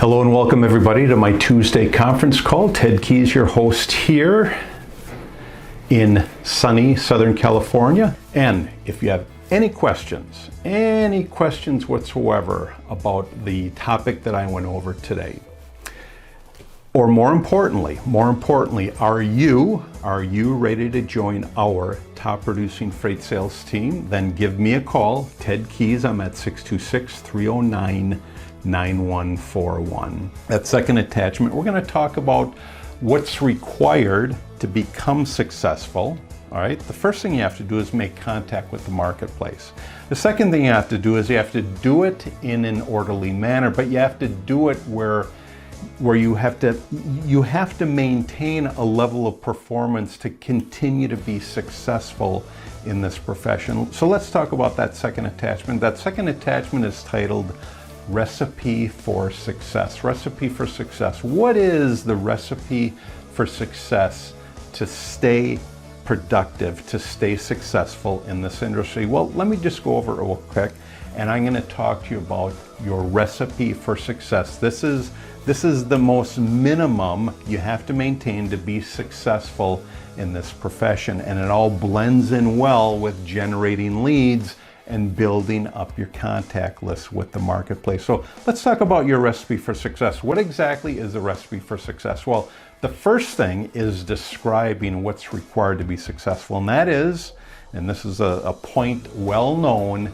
Hello and welcome everybody to my Tuesday conference call. Ted Keys, your host here in sunny Southern California. And if you have any questions whatsoever about the topic that I went over today, or more importantly, are you ready to join our top producing freight sales team? Then give me a call, Ted Keys. I'm at 626-309-9141. That second attachment, we're going to talk about what's required to become successful. All right. The first thing you have to do is make contact with the marketplace. The second thing you have to do is you have to do it in an orderly manner, but you have to do it where you have to maintain a level of performance to continue to be successful in this profession. So let's talk about that second attachment. That second attachment is titled Recipe for Success. Recipe for Success. What is the recipe for success to stay productive, to stay successful in this industry? Well, let me just go over it real quick, and I'm going to talk to you about your recipe for success. This is the most minimum you have to maintain to be successful in this profession, and it all blends in well with generating leads and building up your contact list with the marketplace. So let's talk about your recipe for success. What exactly is the recipe for success? Well, the first thing is describing what's required to be successful, and that is, and this is a point well known,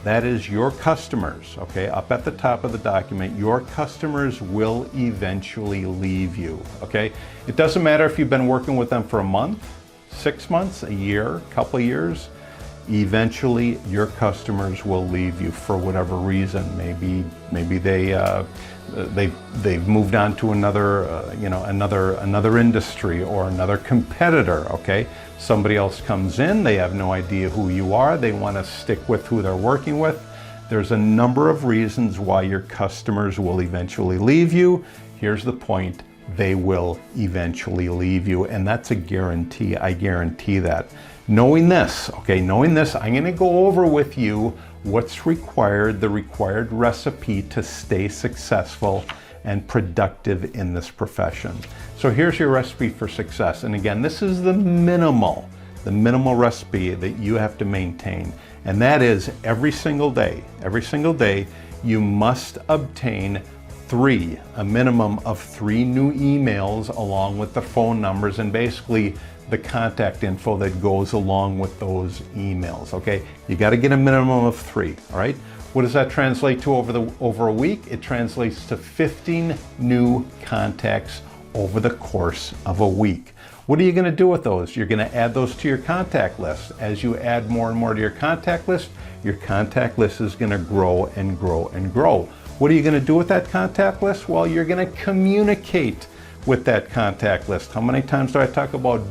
that is your customers, okay? Up at the top of the document, your customers will eventually leave you, okay? It doesn't matter if you've been working with them for a month, 6 months, a year, a couple of years. Eventually, your customers will leave you for whatever reason. Maybe they've moved on to another another industry or another competitor. Okay, somebody else comes in. They have no idea who you are. They want to stick with who they're working with. There's a number of reasons why your customers will eventually leave you. Here's the point: they will eventually leave you, and that's a guarantee. I guarantee that. Knowing this, I'm going to go over with you what's required, the required recipe to stay successful and productive in this profession. So here's your recipe for success. And again, this is the minimal recipe that you have to maintain. And that is every single day, you must obtain a minimum of 3 new emails along with the phone numbers and basically the contact info that goes along with those emails. Okay, you got to get a minimum of 3. All right, what does that translate to over a week? It translates to 15 new contacts over the course of a week. What are you going to do with those? You're going to add those to your contact list. As you add more and more to your contact list is going to grow and grow and grow. What are you going to do with that contact list? Well, you're going to communicate with that contact list. How many times do I talk about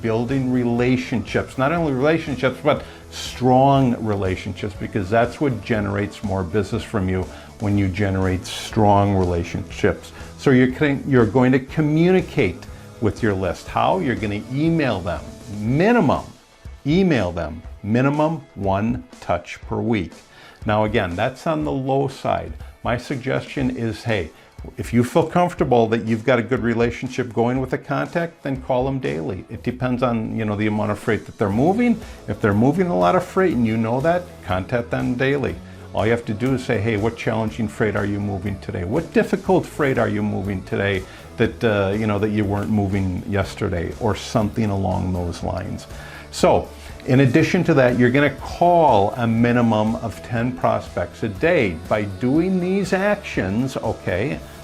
building relationships? Not only relationships, but strong relationships, because that's what generates more business from you when you generate strong relationships. So you're going to communicate with your list. How? You're going to email them. Minimum 1 touch per week. Now again, that's on the low side. My suggestion is, hey, if you feel comfortable that you've got a good relationship going with a contact, then call them daily. It depends on, the amount of freight that they're moving. If they're moving a lot of freight and you know that, contact them daily. All you have to do is say, hey, what challenging freight are you moving today? What difficult freight are you moving today that you weren't moving yesterday, or something along those lines. So in addition to that, you're going to call a minimum of 10 prospects a day. By doing these actions,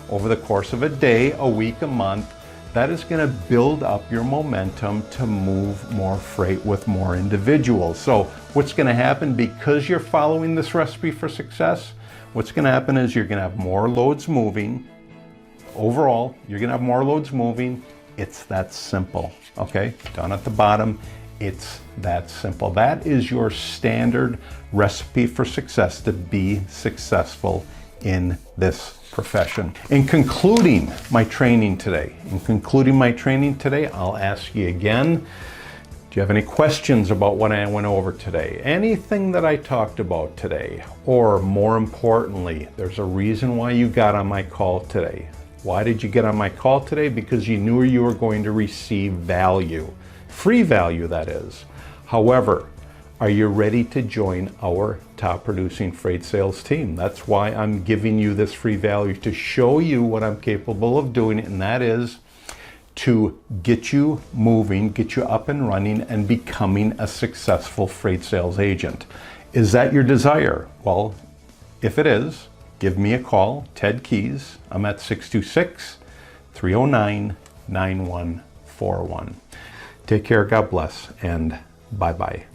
over the course of a day, a week, a month, that is going to build up your momentum to move more freight with more individuals. So what's going to happen, because you're following this recipe for success, what's going to happen is you're going to have more loads moving. Overall, you're going to have more loads moving. It's that simple. Okay, down at the bottom, it's that simple. That is your standard recipe for success to be successful in this profession. In concluding my training today, I'll ask you again, do Do you have any questions about what I went over today? Anything that I talked about today? Or more importantly, there's a reason why you got on my call today. Why did you get on my call today? Because you knew you were going to receive value. Free value, that is. However, are you ready to join our top producing freight sales team? That's why I'm giving you this free value, to show you what I'm capable of doing, and that is to get you moving, get you up and running, and becoming a successful freight sales agent. Is that your desire? Well, if it is, give me a call, Ted Keys. I'm at 626-309-9141. Take care, God bless, and bye-bye.